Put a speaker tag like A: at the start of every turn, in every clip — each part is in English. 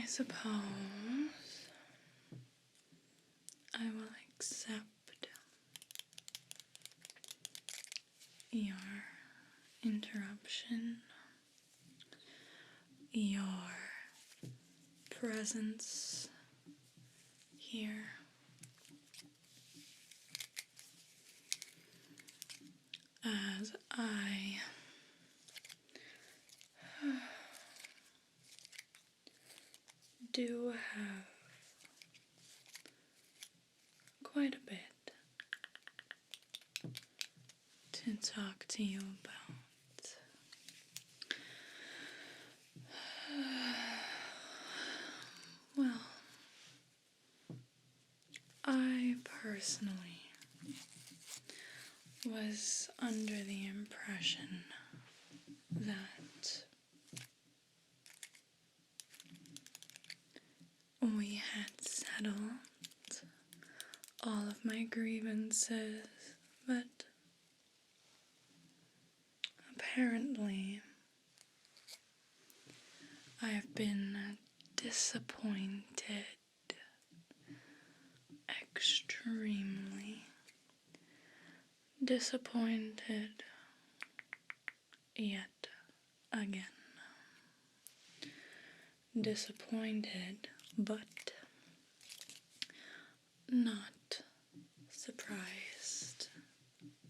A: suppose I will accept your interruption, your presence here. As I do have quite a bit to talk to you about. Well, I personally was under the impression that we had settled all of my grievances, but apparently I have been disappointed, extremely disappointed yet again. Disappointed, but not surprised,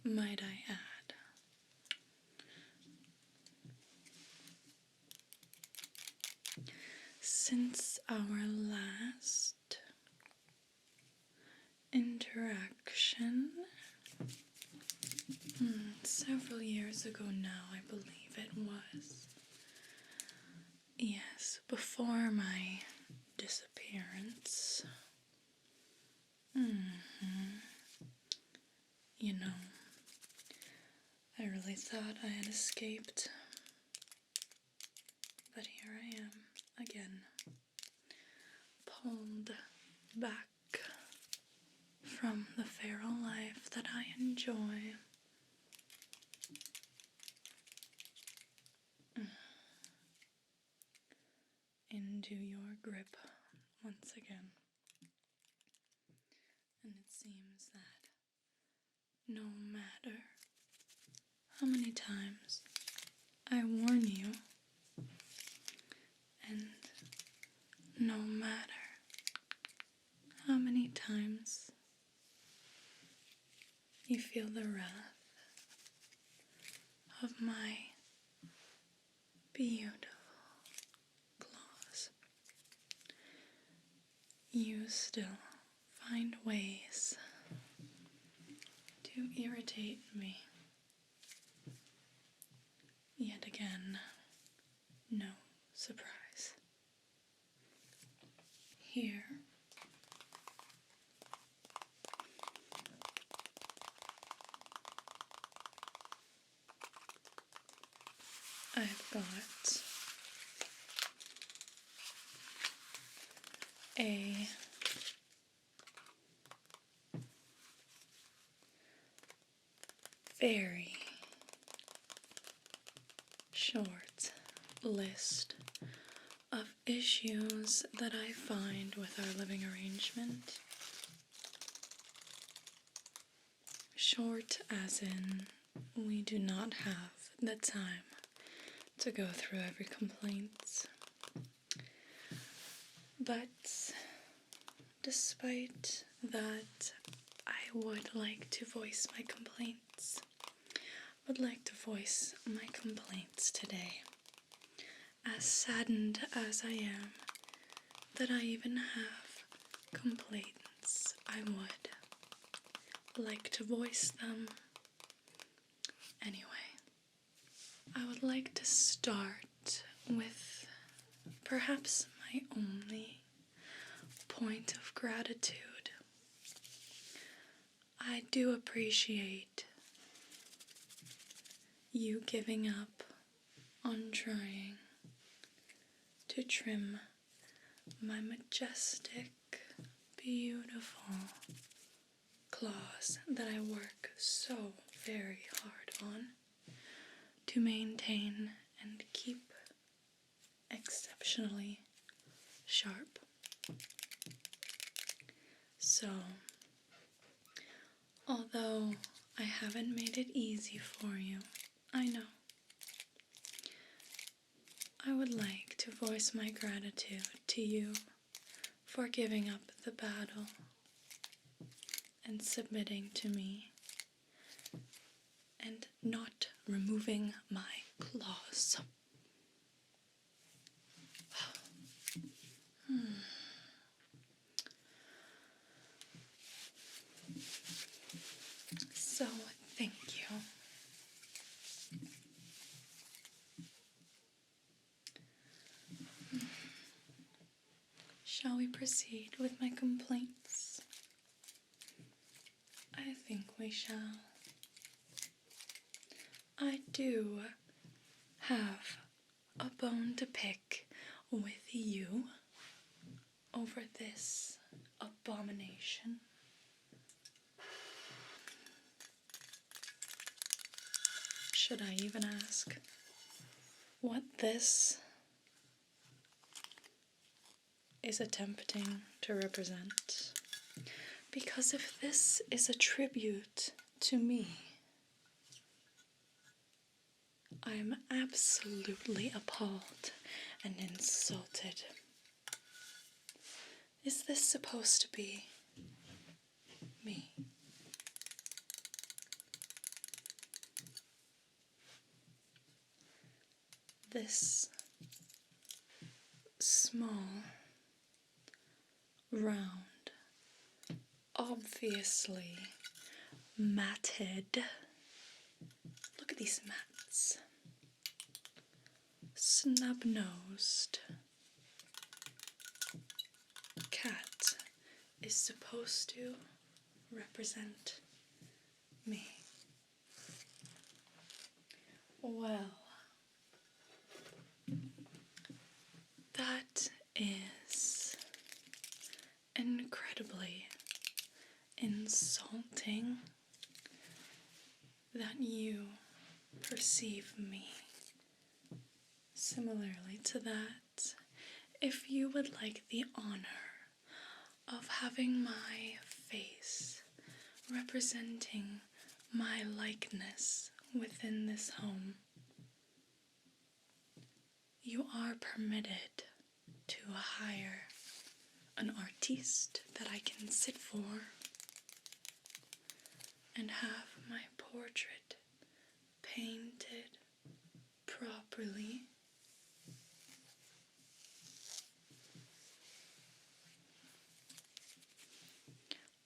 A: might I add. Since our last interaction, several years ago now, I believe it was. Yes, before my disappearance. You know, I really thought I had escaped, but here I am again, pulled back from the feral life that I enjoy. Into your grip once again. And it seems that no matter how many times I warn you, and no matter how many times you feel the wrath of my beautiful claws, you still find ways to irritate me. Yet again, no surprise. Here, I've got a very short list of issues that I find with our living arrangement. Short as in we do not have the time to go through every complaint. But despite that, I would like to voice my complaints. Today. As saddened as I am that I even have complaints, I would like to voice them. Anyway, I would like to start with perhaps my only point of gratitude. I do appreciate you giving up on trying to trim my majestic, beautiful claws that I work so very hard on to maintain and keep exceptionally sharp. So, although I haven't made it easy for you, I know, I would like to voice my gratitude to you for giving up the battle and submitting to me and not removing my claws. So, thank you. Shall we proceed with my complaints? I think we shall. I do have a bone to pick with you over this abomination. Should I even ask what this is attempting to represent? Because if this is a tribute to me, I am absolutely appalled and insulted. Is this supposed to be me? This small, round, obviously matted, look at these mats, snub-nosed cat is supposed to represent me. Well, that is incredibly insulting that you perceive me similarly to that. If you would like the honor of having my face representing my likeness within this home, you are permitted to hire an artiste that I can sit for and have my portrait painted properly.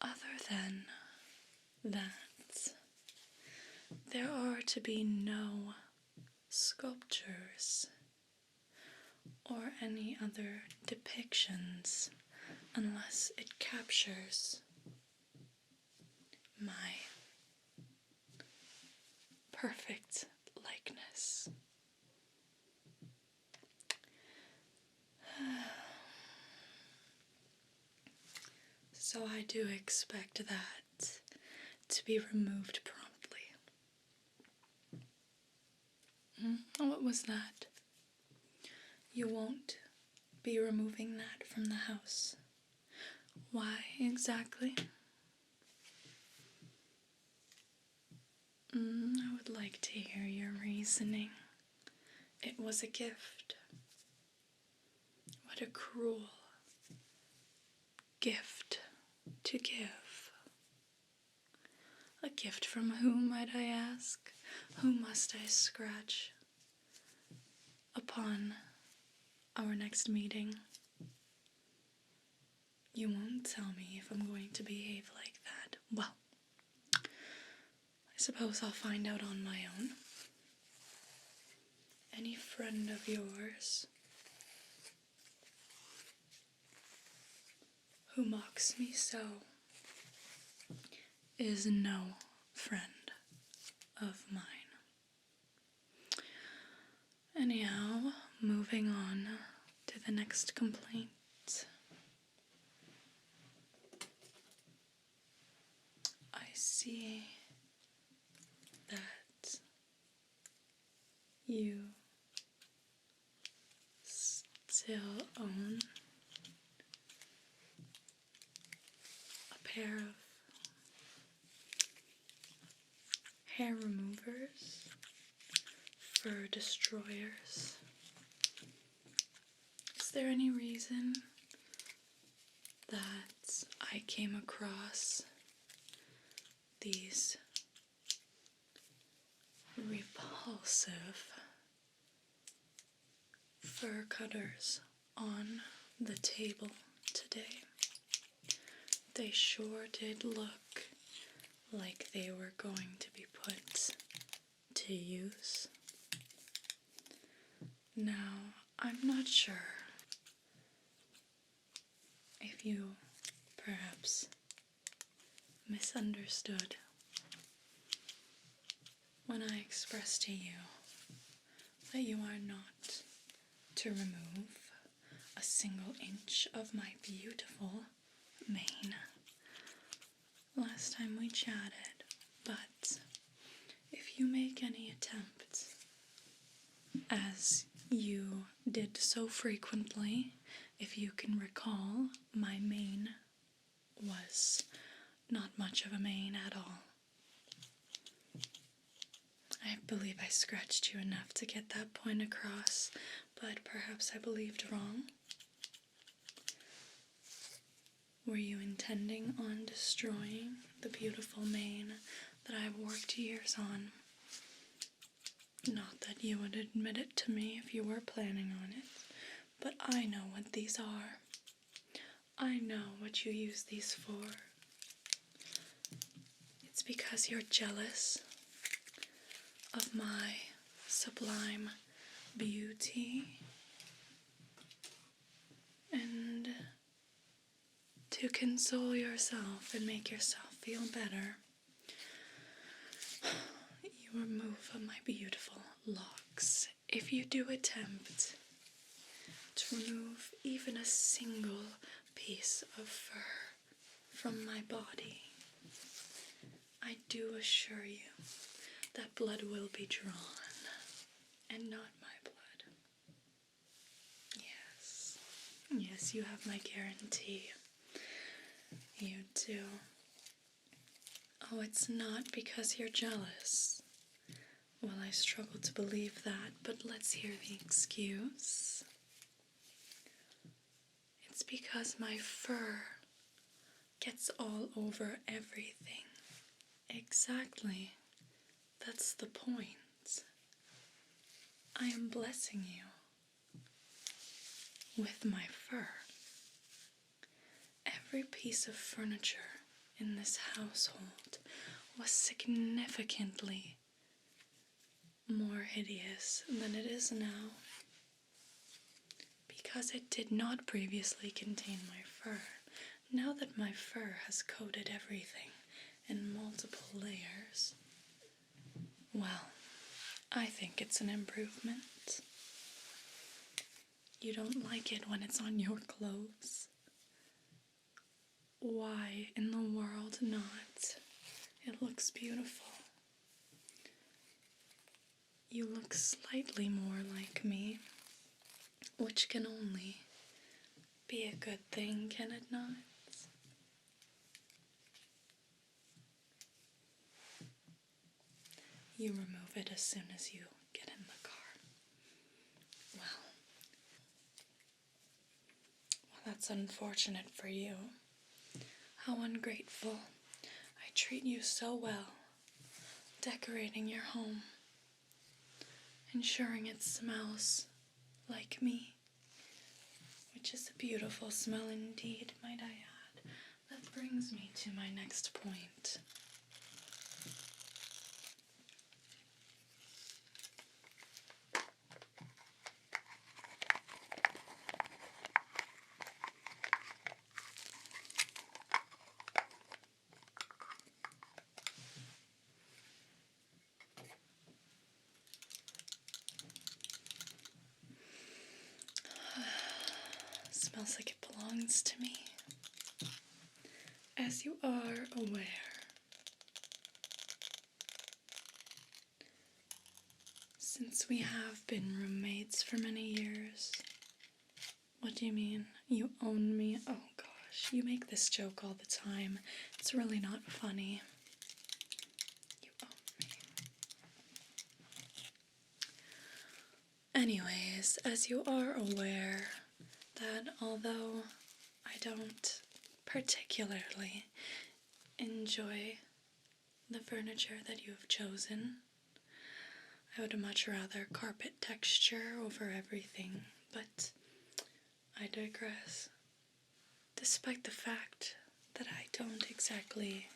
A: Other than that, there are to be no sculptures or any other depictions unless it captures my perfect likeness. So I do expect that to be removed promptly. What was that? You won't be removing that from the house. Why exactly? I would like to hear your reasoning. It was a gift. What a cruel gift to give. A gift from whom, might I ask? Who must I scratch upon our next meeting? You won't tell me if I'm going to behave like that. Well, I suppose I'll find out on my own. Any friend of yours who mocks me so is no friend of mine. Anyhow, moving on to the next complaint. I see that you still own fur destroyers. Is there any reason that I came across these repulsive fur cutters on the table today? They sure did look like they were going to be put to use. Now, I'm not sure if you perhaps misunderstood when I expressed to you that you are not to remove a single inch of my beautiful mane last time we chatted, but if you make any attempt, as you did so frequently, if you can recall, my mane was not much of a mane at all. I believe I scratched you enough to get that point across, but perhaps I believed wrong. Were you intending on destroying the beautiful mane that I've worked years on? Not that you would admit it to me if you were planning on it, but I know what these are. I know what you use these for. It's because you're jealous of my sublime beauty, and to console yourself and make yourself feel better, you remove my beautiful locks. If you do attempt to remove even a single piece of fur from my body, I do assure you that blood will be drawn, and not my blood. Yes. Yes, you have my guarantee. You do. Oh, it's not because you're jealous. Well, I struggle to believe that, but let's hear the excuse. It's because my fur gets all over everything. Exactly. That's the point. I am blessing you with my fur. Every piece of furniture in this household was significantly more hideous than it is now, because it did not previously contain my fur. Now that my fur has coated everything in multiple layers, well, I think it's an improvement. You don't like it when it's on your clothes? Why in the world not? It looks beautiful. You look slightly more like me, which can only be a good thing, can it not? You remove it as soon as you get in the car. Well, that's unfortunate for you. How ungrateful. I treat you so well, decorating your home, ensuring it smells like me, which is a beautiful smell indeed, might I add. That brings me to my next point. Smells like it belongs to me. As you are aware, since we have been roommates for many years. What do you mean? You own me? Oh gosh, you make this joke all the time. It's really not funny. You own me. Anyways, as you are aware that although I don't particularly enjoy the furniture that you have chosen, I would much rather carpet texture over everything, but I digress. Despite the fact that I don't exactly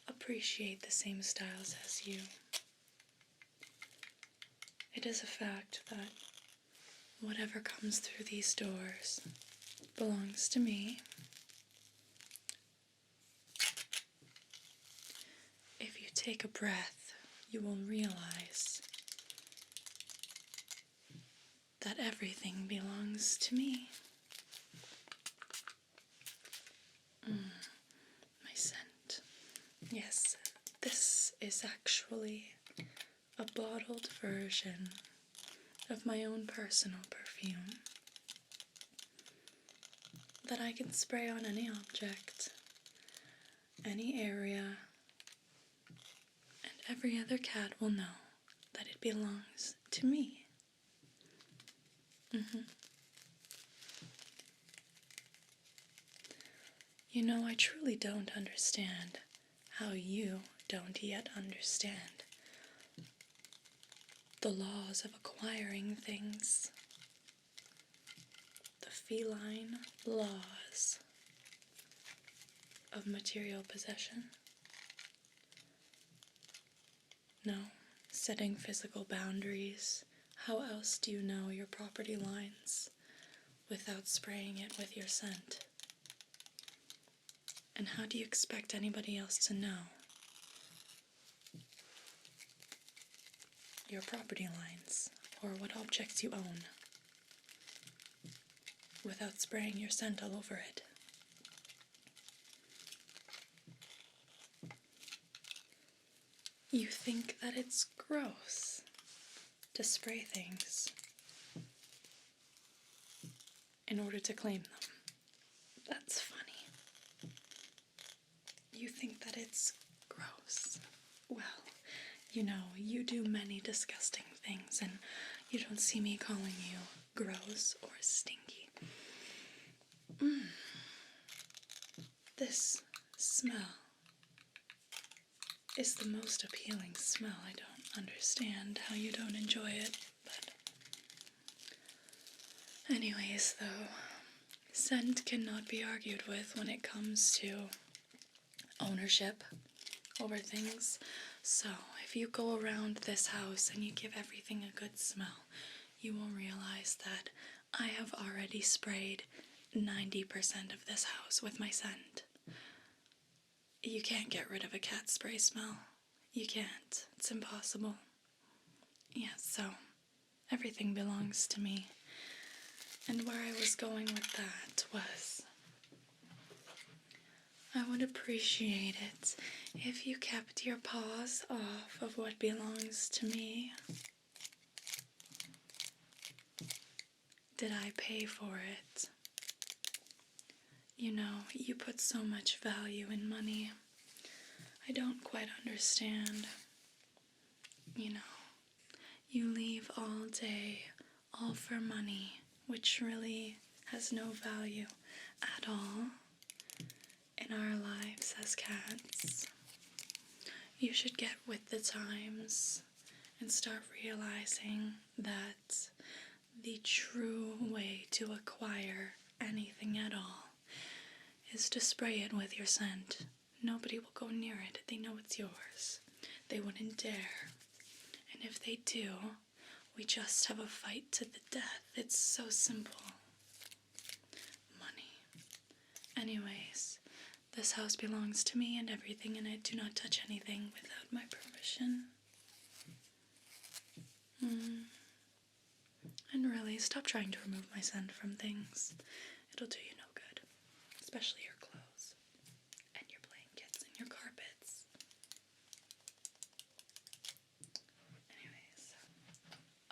A: appreciate the same styles as you, it is a fact that whatever comes through these doors belongs to me. If you take a breath, you will realize that everything belongs to me. My scent. Yes, this is actually a bottled version of my own personal perfume that I can spray on any object, any area, and every other cat will know that it belongs to me. You know, I truly don't understand how you don't yet understand the laws of acquiring things, the feline laws of material possession. No, setting physical boundaries. How else do you know your property lines without spraying it with your scent? And how do you expect anybody else to know your property lines or what objects you own without spraying your scent all over it? You think that it's gross to spray things in order to claim them. That's funny. You think that it's gross. Well, you know, you do many disgusting things, and you don't see me calling you gross or stinky. This smell is the most appealing smell. I don't understand how you don't enjoy it, but anyways, though, scent cannot be argued with when it comes to ownership over things. So if you go around this house and you give everything a good smell, you will realize that I have already sprayed 90% of this house with my scent. You can't get rid of a cat spray smell. You can't. It's impossible. Yeah, so everything belongs to me. And where I was going with that was, I would appreciate it if you kept your paws off of what belongs to me. Did I pay for it? You know, you put so much value in money. I don't quite understand. You know, you leave all day, all for money, which really has no value at all in our lives as cats. You should get with the times and start realizing that the true way to acquire anything at all is to spray it with your scent. Nobody will go near it. They know it's yours. They wouldn't dare. And if they do, we just have a fight to the death. It's so simple. Money. Anyways, this house belongs to me and everything in it. Do not touch anything without my permission. And really, stop trying to remove my scent from things. It'll do you no good. Especially your clothes. And your blankets and your carpets. Anyways.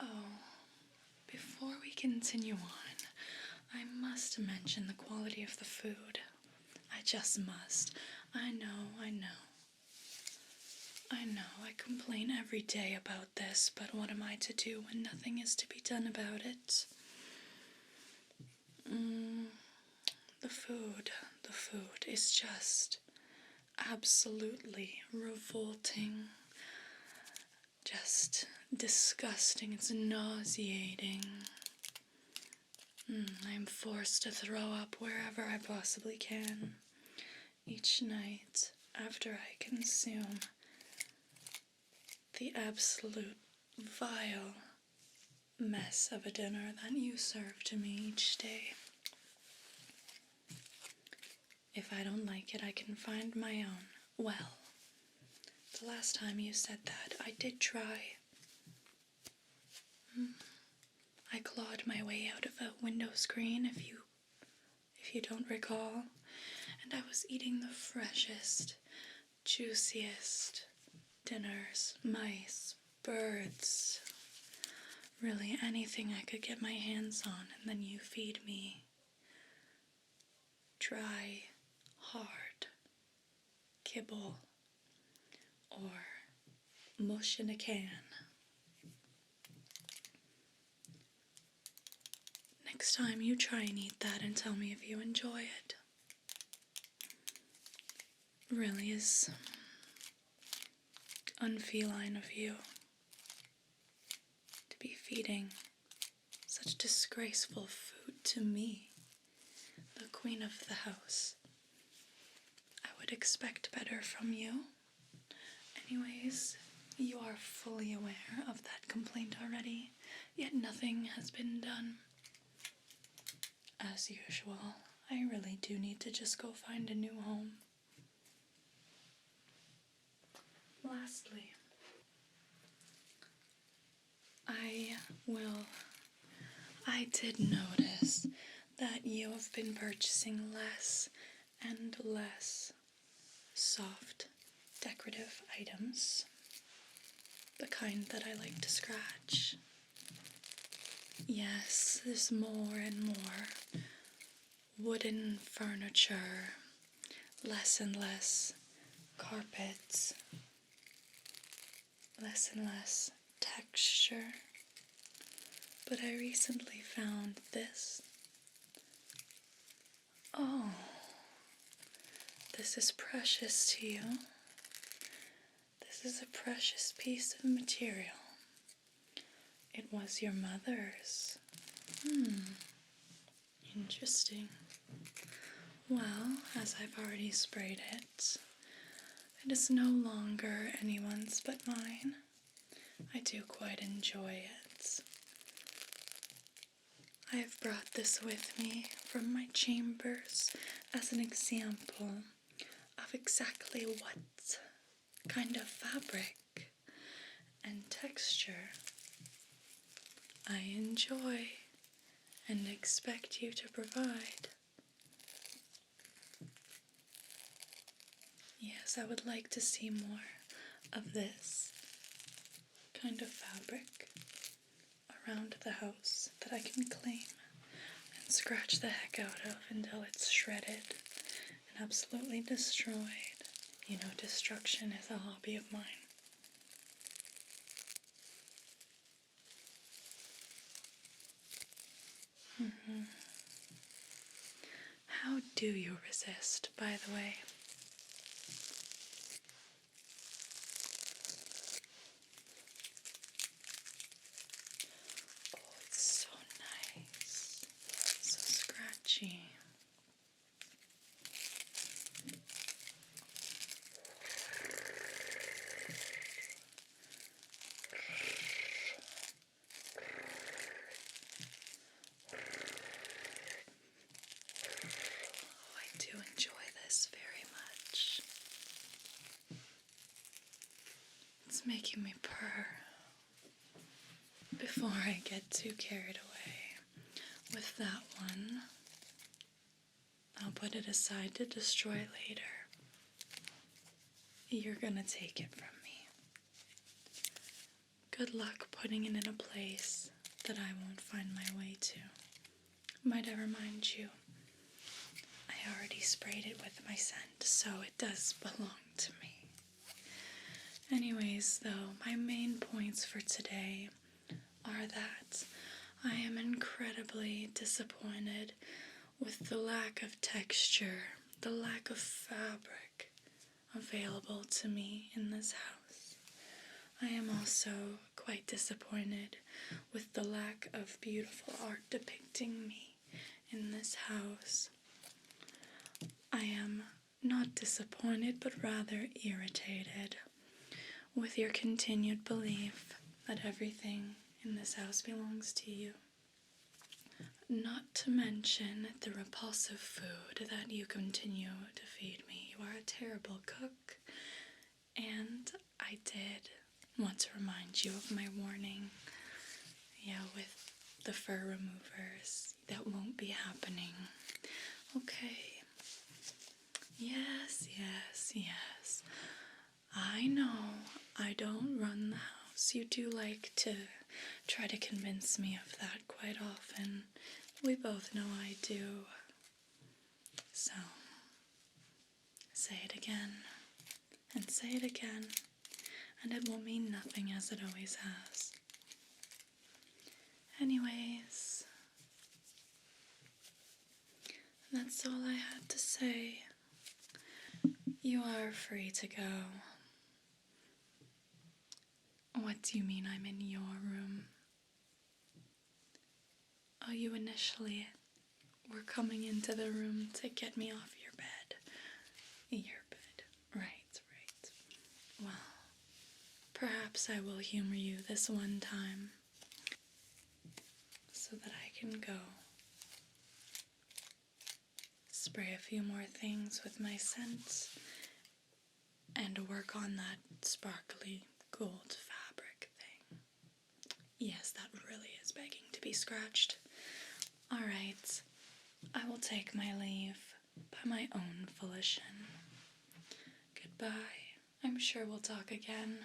A: Oh, before we continue on, I must mention the quality of the food. I just must. I know. I know, I complain every day about this, but what am I to do when nothing is to be done about it? The food is just absolutely revolting. Just disgusting. It's nauseating. I'm forced to throw up wherever I possibly can each night after I consume the absolute vile mess of a dinner that you serve to me each day. If I don't like it, I can find my own. Well, the last time you said that, I did try. I clawed my way out of a window screen, if you don't recall, and I was eating the freshest, juiciest dinners, mice, birds, really anything I could get my hands on, and then you feed me dry, hard kibble or mush in a can. Next time you try and eat that and tell me if you enjoy it. Really is unfeline of you to be feeding such disgraceful food to me, the queen of the house. I would expect better from you. Anyways, you are fully aware of that complaint already, yet nothing has been done. As usual, I really do need to just go find a new home. Lastly, I did notice that you have been purchasing less and less soft, decorative items, the kind that I like to scratch. Yes, there's more and more wooden furniture, less and less carpets, less and less texture. But I recently found this. Oh, this is precious to you. This is a precious piece of material. It was your mother's. Interesting. Well, as I've already sprayed it, it is no longer anyone's but mine. I do quite enjoy it. I have brought this with me from my chambers as an example of exactly what kind of fabric and texture I enjoy and expect you to provide. Yes, I would like to see more of this kind of fabric around the house that I can claim and scratch the heck out of until it's shredded and absolutely destroyed. You know, destruction is a hobby of mine. How do you resist, by the way? Oh, it's so nice. So scratchy. I do enjoy this very much. It's making me purr before I get too carried away with that one. I'll put it aside to destroy later. You're gonna take it from me. Good luck putting it in a place that I won't find my way to. Might I remind you, I already sprayed it with my scent, so it does belong to me. Anyways, though, my main points for today are that I am incredibly disappointed with the lack of texture, the lack of fabric available to me in this house. I am also quite disappointed with the lack of beautiful art depicting me in this house. I am not disappointed, but rather irritated with your continued belief that everything in this house belongs to you. Not to mention the repulsive food that you continue to feed me. You are a terrible cook, and I did want to remind you of my warning. Yeah, with the fur removers, that won't be happening. Okay. Yes. I know I don't run the house. You do like to try to convince me of that quite often. We both know I do. So, say it again, and say it again, and it will mean nothing as it always has. Anyways, that's all I had to say. You are free to go. What do you mean I'm in your room? Oh, you initially were coming into the room to get me off your bed. Your bed. Right. Well, perhaps I will humor you this one time so that I can go spray a few more things with my scent and work on that sparkly gold fabric thing. Yes, that really is begging to be scratched. Alright, I will take my leave by my own volition. Goodbye. I'm sure we'll talk again.